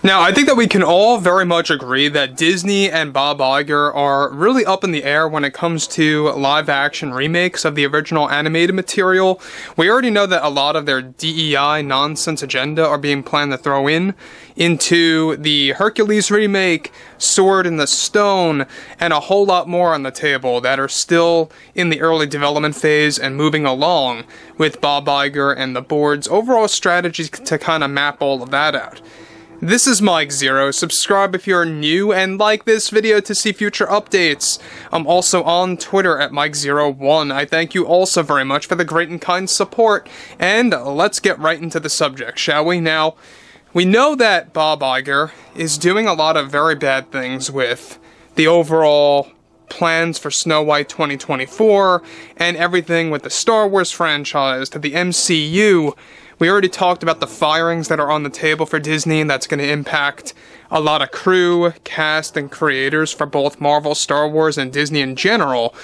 Now, I think that we can all very much agree that Disney and Bob Iger are really up in the air when it comes to live-action remakes of the original animated material. We already know that a lot of their DEI nonsense agenda are being planned to throw into the Hercules remake, Sword in the Stone, and a whole lot more on the table that are still in the early development phase and moving along with Bob Iger and the board's overall strategy to kind of map all of that out. This is Mike Zero. Subscribe if you're new and like this video to see future updates. I'm also on Twitter at Mike01. I thank you also very much for the great and kind support. And let's get right into the subject, shall we? Now, we know that Bob Iger is doing a lot of very bad things with the overall plans for Snow White 2024 and everything with the Star Wars franchise to the MCU. We already talked about the firings that are on the table for Disney, and that's going to impact a lot of crew, cast, and creators for both Marvel, Star Wars, and Disney in general.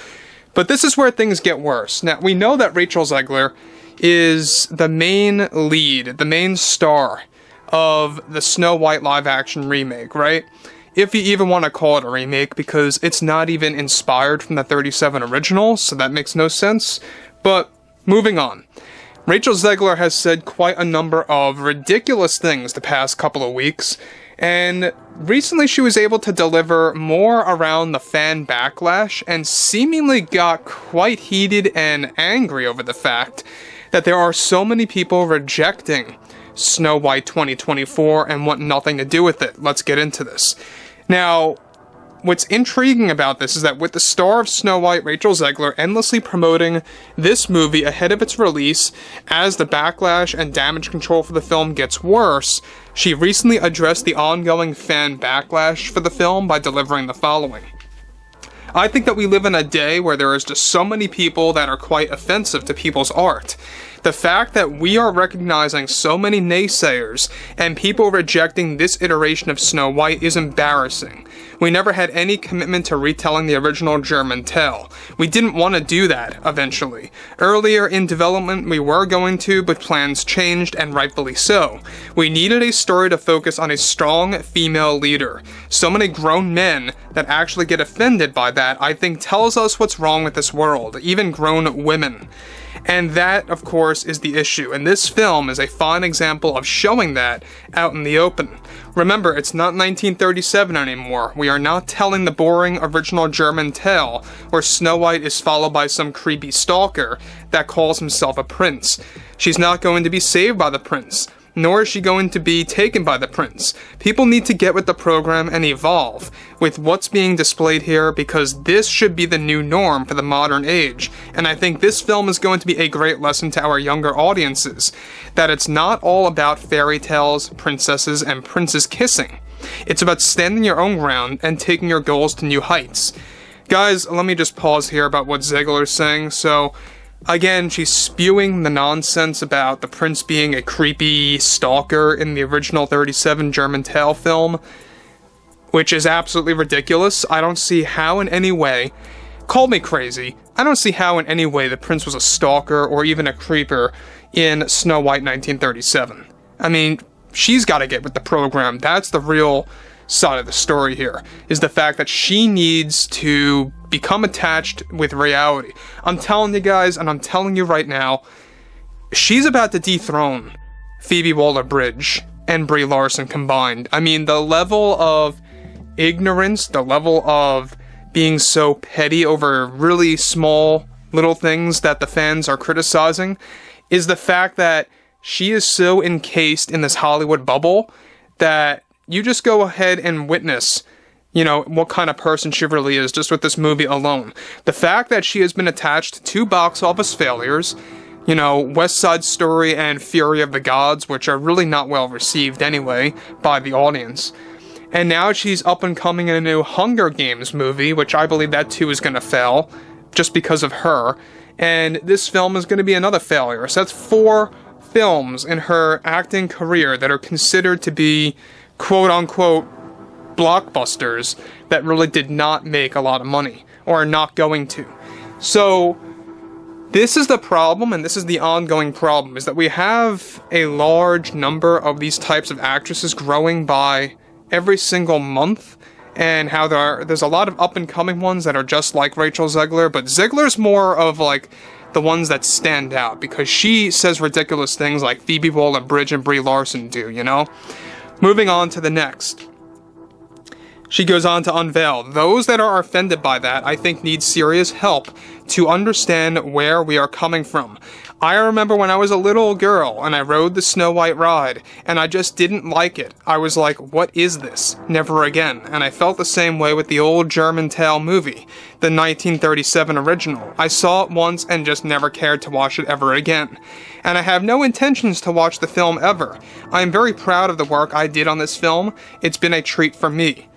But this is where things get worse. Now, we know that Rachel Zegler is the main lead, the main star of the Snow White live-action remake, right? If you even want to call it a remake, because it's not even inspired from the 37 original, so that makes no sense. But, moving on. Rachel Zegler has said quite a number of ridiculous things the past couple of weeks, and recently she was able to deliver more around the fan backlash and seemingly got quite heated and angry over the fact that there are so many people rejecting Snow White 2024 and want nothing to do with it. Let's get into this. Now, what's intriguing about this is that with the star of Snow White, Rachel Zegler, endlessly promoting this movie ahead of its release, as the backlash and damage control for the film gets worse, she recently addressed the ongoing fan backlash for the film by delivering the following. I think that we live in a day where there is just so many people that are quite offensive to people's art. The fact that we are recognizing so many naysayers and people rejecting this iteration of Snow White is embarrassing. We never had any commitment to retelling the original German tale. We didn't want to do that, eventually. Earlier in development we were going to, but plans changed, and rightfully so. We needed a story to focus on a strong female leader. So many grown men that actually get offended by that, I think, tells us what's wrong with this world, even grown women. And that, of course, is the issue, and this film is a fine example of showing that out in the open. Remember, it's not 1937 anymore. We are not telling the boring original German tale where Snow White is followed by some creepy stalker that calls himself a prince. She's not going to be saved by the prince, nor is she going to be taken by the prince. People need to get with the program and evolve with what's being displayed here, because this should be the new norm for the modern age, and I think this film is going to be a great lesson to our younger audiences, that it's not all about fairy tales, princesses, and princes kissing. It's about standing your own ground and taking your goals to new heights. Guys, let me just pause here about what Zegler's saying. So, again, she's spewing the nonsense about the prince being a creepy stalker in the original 37 German tale film, which is absolutely ridiculous. I don't see how in any way, call me crazy, I don't see how in any way the prince was a stalker or even a creeper in Snow White 1937. I mean, she's got to get with the program. That's the real side of the story here, is the fact that she needs to become attached with reality. I'm telling you guys, and I'm telling you right now, she's about to dethrone Phoebe Waller-Bridge and Brie Larson combined. I mean, the level of ignorance, the level of being so petty over really small little things that the fans are criticizing, is the fact that she is so encased in this Hollywood bubble that you just go ahead and witness, what kind of person she really is just with this movie alone. The fact that she has been attached to two box office failures, West Side Story and Fury of the Gods, which are really not well received anyway by the audience. And now she's up and coming in a new Hunger Games movie, which I believe that too is going to fail, just because of her. And this film is going to be another failure. So that's 4 films in her acting career that are considered to be quote-unquote blockbusters that really did not make a lot of money, or are not going to. So, This is the problem, and this is the ongoing problem, is that we have a large number of these types of actresses growing by every single month, and how there's a lot of up-and-coming ones that are just like Rachel Zegler, but Zegler's more of, like, the ones that stand out, because she says ridiculous things like Phoebe Waller-Bridge and Brie Larson do, you know? Moving on to the next. She goes on to unveil, those that are offended by that, I think, need serious help to understand where we are coming from. I remember when I was a little girl and I rode the Snow White ride, and I just didn't like it. I was like, what is this? Never again. And I felt the same way with the old German Tale movie, the 1937 original. I saw it once and just never cared to watch it ever again. And I have no intentions to watch the film ever. I am very proud of the work I did on this film. It's been a treat for me.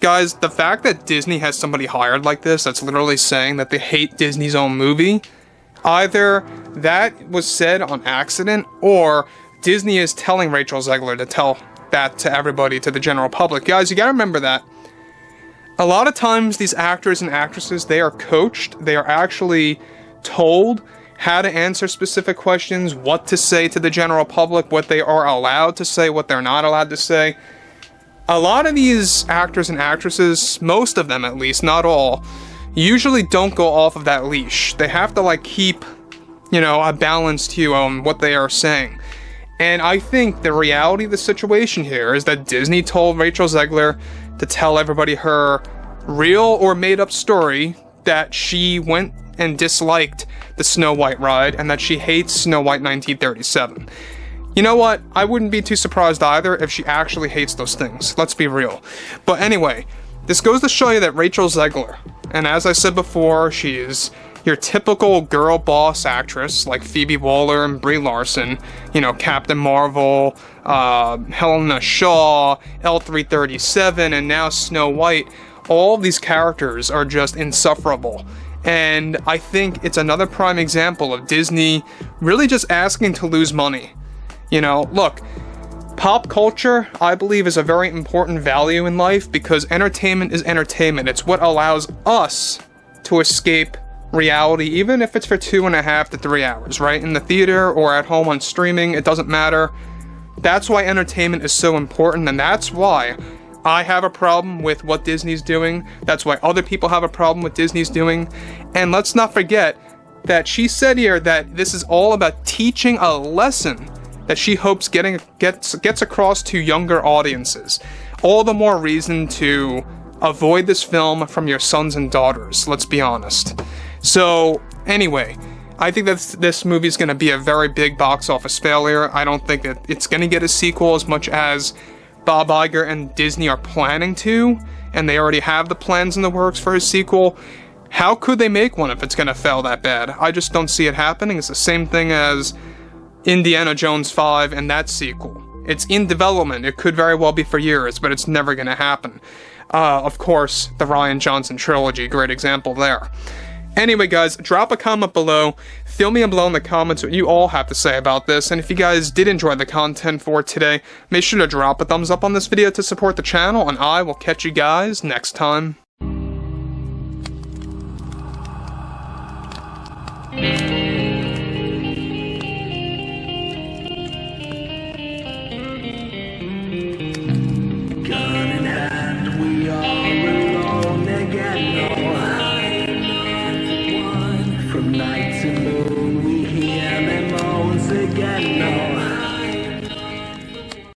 Guys, the fact that Disney has somebody hired like this that's literally saying that they hate Disney's own movie, either that was said on accident, or Disney is telling Rachel Zegler to tell that to everybody, to the general public. Guys, you gotta remember that. A lot of times, these actors and actresses, they are coached, they are actually told how to answer specific questions, what to say to the general public, what they are allowed to say, what they're not allowed to say. A lot of these actors and actresses, most of them at least, not all, usually don't go off of that leash. They have to, like, keep, you know, a balance to what they are saying. And I think the reality of the situation here is that Disney told Rachel Zegler to tell everybody her real or made-up story that she went and disliked the Snow White ride and that she hates Snow White 1937. You know what? I wouldn't be too surprised either if she actually hates those things. Let's be real. But anyway, this goes to show you that Rachel Zegler, and as I said before, she is your typical girl boss actress like Phoebe Waller and Brie Larson, you know, Captain Marvel, Helena Shaw, L337, and now Snow White. All of these characters are just insufferable. And I think it's another prime example of Disney really just asking to lose money. You know, look, pop culture, I believe, is a very important value in life because entertainment is entertainment. It's what allows us to escape reality, even if it's for 2.5 to 3 hours, right? In the theater or at home on streaming, it doesn't matter. That's why entertainment is so important, and that's why I have a problem with what Disney's doing. That's why other people have a problem with Disney's doing. And let's not forget that she said here that this is all about teaching a lesson that she hopes gets across to younger audiences. All the more reason to avoid this film from your sons and daughters, let's be honest. So, anyway, I think that this movie is going to be a very big box office failure. I don't think that it's going to get a sequel as much as Bob Iger and Disney are planning to, and they already have the plans in the works for a sequel. How could they make one if it's going to fail that bad? I just don't see it happening. It's the same thing as Indiana Jones 5 and that sequel. It's in development. It could very well be for years, but it's never going to happen. Of course, the Rian Johnson trilogy, great example there. Anyway, guys, drop a comment below. Fill me in below in the comments what you all have to say about this. And if you guys did enjoy the content for today, make sure to drop a thumbs up on this video to support the channel, and I will catch you guys next time. From night to moon, we hear them moans again. No.